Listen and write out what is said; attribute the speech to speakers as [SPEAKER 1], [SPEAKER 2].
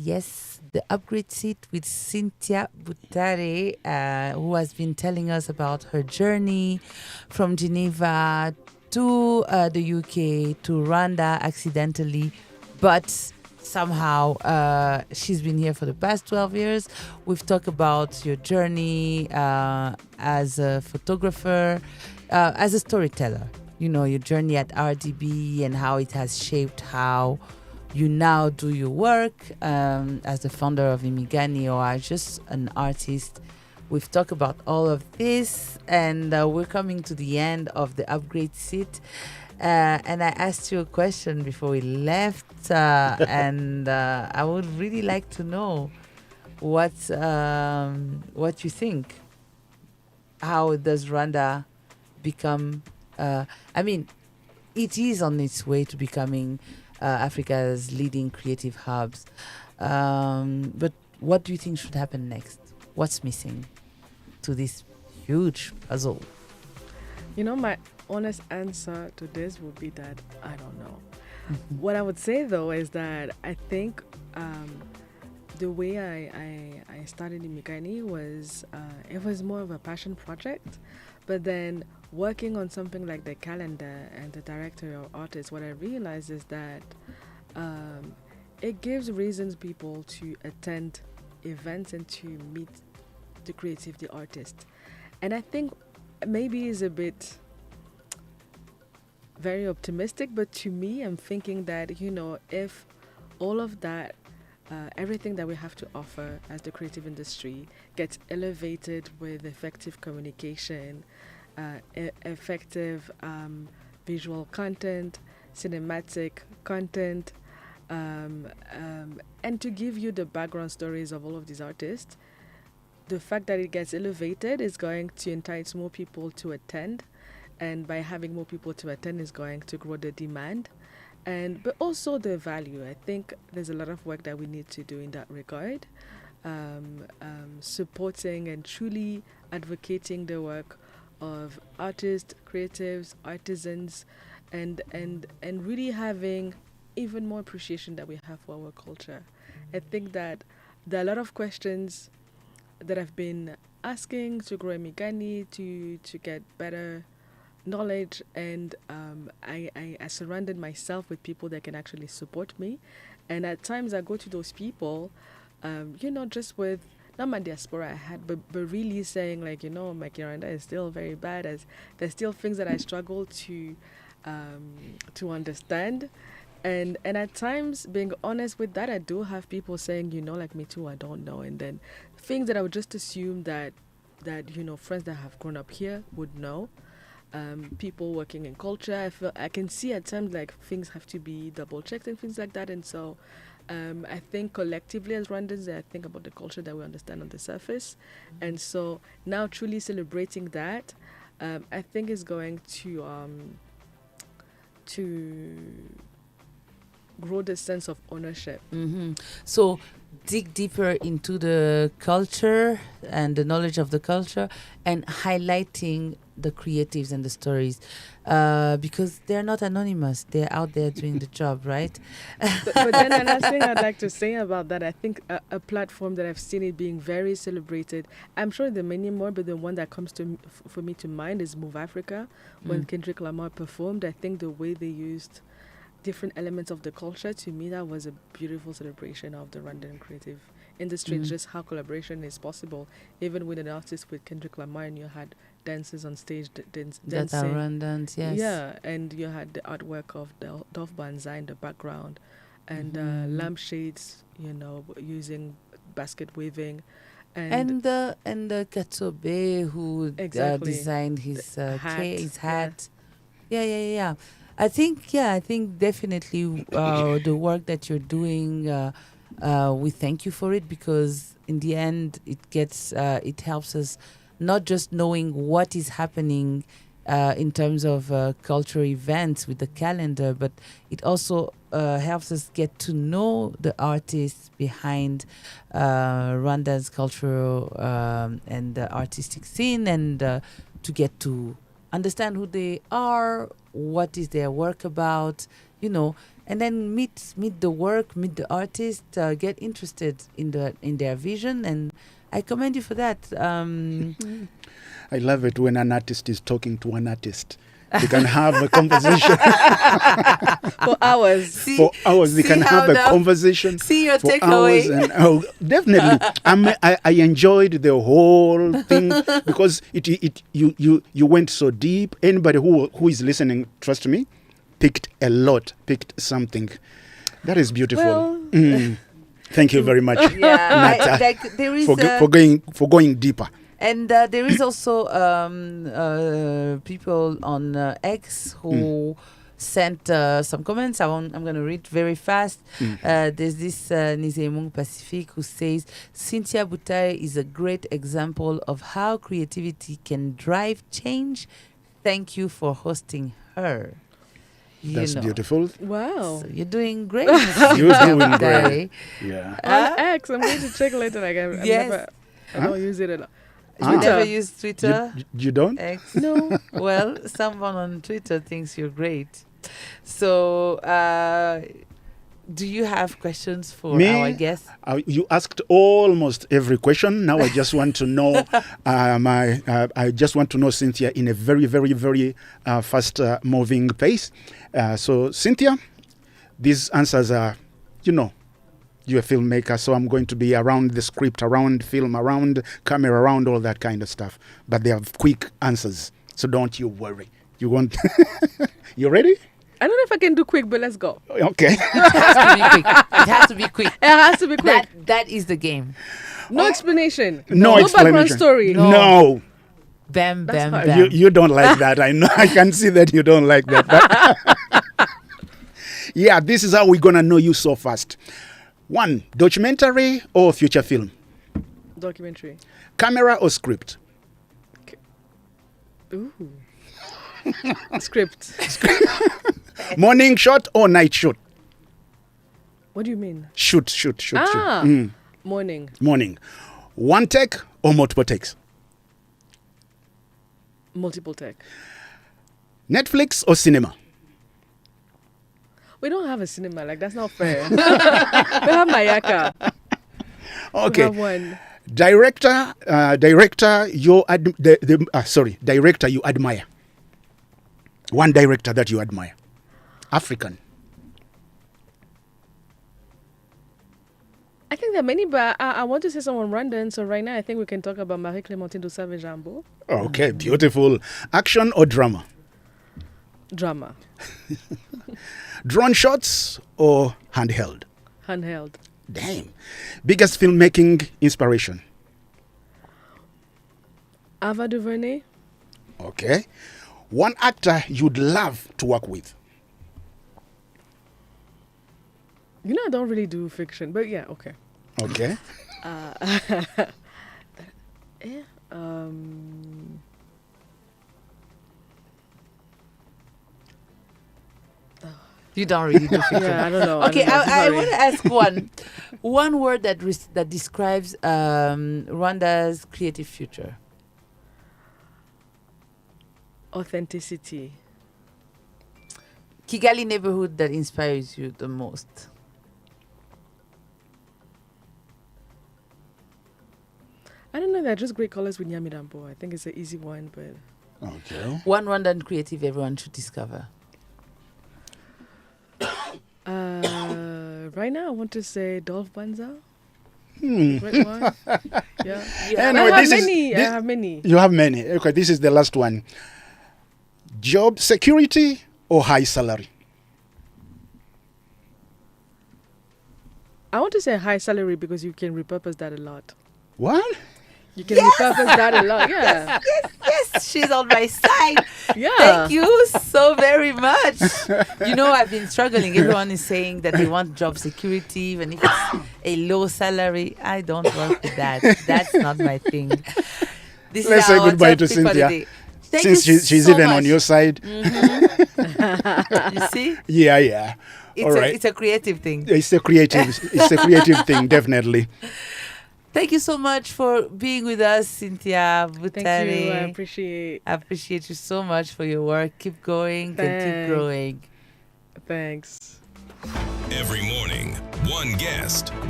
[SPEAKER 1] Yes, the upgrade seat with Cynthia Butare, who has been telling us about her journey from Geneva to the UK to Rwanda accidentally, but somehow she's been here for the past 12 years. We've talked about your journey as a photographer, as a storyteller. You know, your journey at RDB and how it has shaped how you now do your work as the founder of Imigani or as just an artist. We've talked about all of this, and we're coming to the end of the upgrade seat. And I asked you a question before we left, and I would really like to know what you think. How does Rwanda become? I mean, it is on its way to becoming Africa's leading creative hubs. But what do you think should happen next? What's missing to this huge puzzle?
[SPEAKER 2] My honest answer to this would be that I don't know.
[SPEAKER 1] Mhm.
[SPEAKER 2] What I would say though is that I think the way I started in Imigani was it was more of a passion project, but then working on something like the calendar and the director or artist, what I realized is that it gives reasons people to attend events and to meet the creative, the artist. And I think maybe is a bit very optimistic, but to me, I'm thinking that, if all of that, everything that we have to offer as the creative industry gets elevated with effective communication, effective visual content, cinematic content, and to give you the background stories of all of these artists, the fact that it gets elevated is going to entice more people to attend, and by having more people to attend is going to grow the demand, but also the value. I think there's a lot of work that we need to do in that regard, supporting and truly advocating the work of artists, creatives, artisans, and really having even more appreciation that we have for our culture. I think that there are a lot of questions that I've been asking to grow Imigani to get better knowledge, and I surrounded myself with people that can actually support me. And at times I go to those people, just with not my diaspora I had, but really saying like, my Rwanda is still very bad, as there's still things that I struggle to understand. And at times, being honest with that, I do have people saying, like me too, I don't know. And then things that I would just assume that friends that have grown up here would know. People working in culture, I can see at times like things have to be double checked and things like that. And so I think collectively as Rwandans, I think about the culture that we understand on the surface. Mm-hmm. And so now truly celebrating that, I think is going to grow the sense of ownership.
[SPEAKER 1] Mm-hmm. So dig deeper into the culture and the knowledge of the culture, and highlighting the creatives and the stories, because they're not anonymous. They're out there doing the job, right?
[SPEAKER 2] But then another thing I'd like to say about that, I think a platform that I've seen it being very celebrated, I'm sure there are many more, but the one that comes to for me to mind is Move Africa. When Kendrick Lamar performed, I think the way they used different elements of the culture, to me that was a beautiful celebration of the Rwandan creative industry. And just how collaboration is possible, even with an artist with Kendrick Lamar, and you had dancers on stage dancing
[SPEAKER 1] that are Rwandans, yes.
[SPEAKER 2] Yeah, and you had the artwork of Dolph Banzai in the background, and lampshades, using basket weaving, and the
[SPEAKER 1] Katsobe who designed his hat. Yeah. I think definitely the work that you're doing, we thank you for it, because in the end it helps us not just knowing what is happening in terms of cultural events with the calendar, but it also helps us get to know the artists behind Rwanda's cultural and artistic scene, and to get to understand who they are, what is their work about, and then meet the work, meet the artist, get interested in their vision, and I commend you for that.
[SPEAKER 3] I love it when an artist is talking to an artist. They can have a conversation
[SPEAKER 2] for hours.
[SPEAKER 3] For hours, they can have a conversation.
[SPEAKER 1] See your
[SPEAKER 3] for
[SPEAKER 1] takeaway.
[SPEAKER 3] hours. Definitely. I enjoyed the whole thing because you went so deep. Anybody who is listening, trust me, picked something. That is beautiful.
[SPEAKER 2] Well,
[SPEAKER 3] Thank you very much.
[SPEAKER 1] Yeah, there is
[SPEAKER 3] for going deeper.
[SPEAKER 1] And there is also people on X who sent some comments. I'm going to read very fast. There's this Nizemung Pacific who says, Cynthia Butare is a great example of how creativity can drive change. Thank you for hosting her.
[SPEAKER 3] That's beautiful.
[SPEAKER 2] Wow.
[SPEAKER 1] So you're doing great.
[SPEAKER 3] You're doing great. Yeah.
[SPEAKER 2] On X, I'm going to check later. I don't use it a lot.
[SPEAKER 1] You never use Twitter?
[SPEAKER 3] You don't?
[SPEAKER 1] X?
[SPEAKER 2] No.
[SPEAKER 1] Well, someone on Twitter thinks you're great. So, do you have questions for our guest?
[SPEAKER 3] You asked almost every question. Now I just want to know. I just want to know Cynthia in a very, very, very fast moving pace. So, Cynthia, these answers are, you're a filmmaker, so I'm going to be around the script, around film, around camera, around all that kind of stuff. But they have quick answers, so don't you worry. You want? You ready?
[SPEAKER 2] I don't know if I can do quick, but let's go.
[SPEAKER 3] Okay.
[SPEAKER 1] It has to be quick.
[SPEAKER 2] It has to be quick.
[SPEAKER 1] That is the game.
[SPEAKER 2] No explanation.
[SPEAKER 3] No explanation.
[SPEAKER 2] Background story.
[SPEAKER 3] No.
[SPEAKER 1] Bam,
[SPEAKER 2] That's
[SPEAKER 1] bam,
[SPEAKER 2] fine.
[SPEAKER 1] bam.
[SPEAKER 3] You don't like that. I know. I can see that you don't like that. But yeah, this is how we're going to know you so fast. 1, documentary or feature film?
[SPEAKER 2] Documentary.
[SPEAKER 3] Camera or script?
[SPEAKER 2] Ooh. Script.
[SPEAKER 3] Morning shot or night shot?
[SPEAKER 2] What do you mean?
[SPEAKER 3] Shoot.
[SPEAKER 2] Morning.
[SPEAKER 3] Morning. 1 take or multiple takes?
[SPEAKER 2] Multiple take.
[SPEAKER 3] Netflix or cinema?
[SPEAKER 2] We don't have a cinema. That's not fair. We have Mayaka.
[SPEAKER 3] Okay.
[SPEAKER 2] We have one.
[SPEAKER 3] Director you admire. One director that you admire. African.
[SPEAKER 2] I think there are many, but I want to say someone Rwandan. So right now, I think we can talk about Marie-Clémentine Dusabe-Jambo.
[SPEAKER 3] Okay, beautiful. Action or drama?
[SPEAKER 2] Drama.
[SPEAKER 3] Drone shots or handheld?
[SPEAKER 2] Handheld.
[SPEAKER 3] Damn. Biggest filmmaking inspiration?
[SPEAKER 2] Ava DuVernay.
[SPEAKER 3] Okay. One actor you'd love to work with?
[SPEAKER 2] I don't really do fiction, but yeah, okay.
[SPEAKER 3] Okay.
[SPEAKER 1] You don't really do fiction.
[SPEAKER 2] Yeah, I don't know.
[SPEAKER 1] Okay, I
[SPEAKER 2] Sorry.
[SPEAKER 1] want to ask one word that describes Rwanda's creative future.
[SPEAKER 2] Authenticity.
[SPEAKER 1] Kigali neighborhood that inspires you the most.
[SPEAKER 2] I don't know. They're just great colors with Nyamirambo. I think it's an easy one, but
[SPEAKER 3] Okay.
[SPEAKER 1] One Rwandan creative everyone should discover.
[SPEAKER 2] right now I want to say Dolph Banza.
[SPEAKER 3] Hmm.
[SPEAKER 2] Great one. Yeah.
[SPEAKER 3] Anyway,
[SPEAKER 2] I
[SPEAKER 3] this
[SPEAKER 2] have many.
[SPEAKER 3] You have many. Okay, this is the last one. Job security or high salary?
[SPEAKER 2] I want to say high salary because you can repurpose that a lot.
[SPEAKER 3] What?
[SPEAKER 2] You can repurpose that a lot. Yeah.
[SPEAKER 1] Yes, she's on my side.
[SPEAKER 2] Yeah.
[SPEAKER 1] Thank you so very much. I've been struggling. Everyone is saying that they want job security, even if it's a low salary. I don't work with that. That's not my thing. This
[SPEAKER 3] Let's
[SPEAKER 1] is
[SPEAKER 3] say
[SPEAKER 1] our
[SPEAKER 3] goodbye
[SPEAKER 1] top
[SPEAKER 3] to
[SPEAKER 1] tip for the
[SPEAKER 3] Cynthia.
[SPEAKER 1] day. Thank
[SPEAKER 3] Since
[SPEAKER 1] you
[SPEAKER 3] she's
[SPEAKER 1] so
[SPEAKER 3] even
[SPEAKER 1] much.
[SPEAKER 3] on your side.
[SPEAKER 1] You see?
[SPEAKER 3] Yeah.
[SPEAKER 1] It's
[SPEAKER 3] All right.
[SPEAKER 1] It's a creative thing.
[SPEAKER 3] It's a creative thing, definitely.
[SPEAKER 1] Thank you so much for being with us, Cynthia Butare.
[SPEAKER 2] Thank you.
[SPEAKER 1] I appreciate you so much for your work. Keep going and keep
[SPEAKER 2] Thanks.
[SPEAKER 1] growing.
[SPEAKER 2] Thanks.
[SPEAKER 4] Every morning, one guest,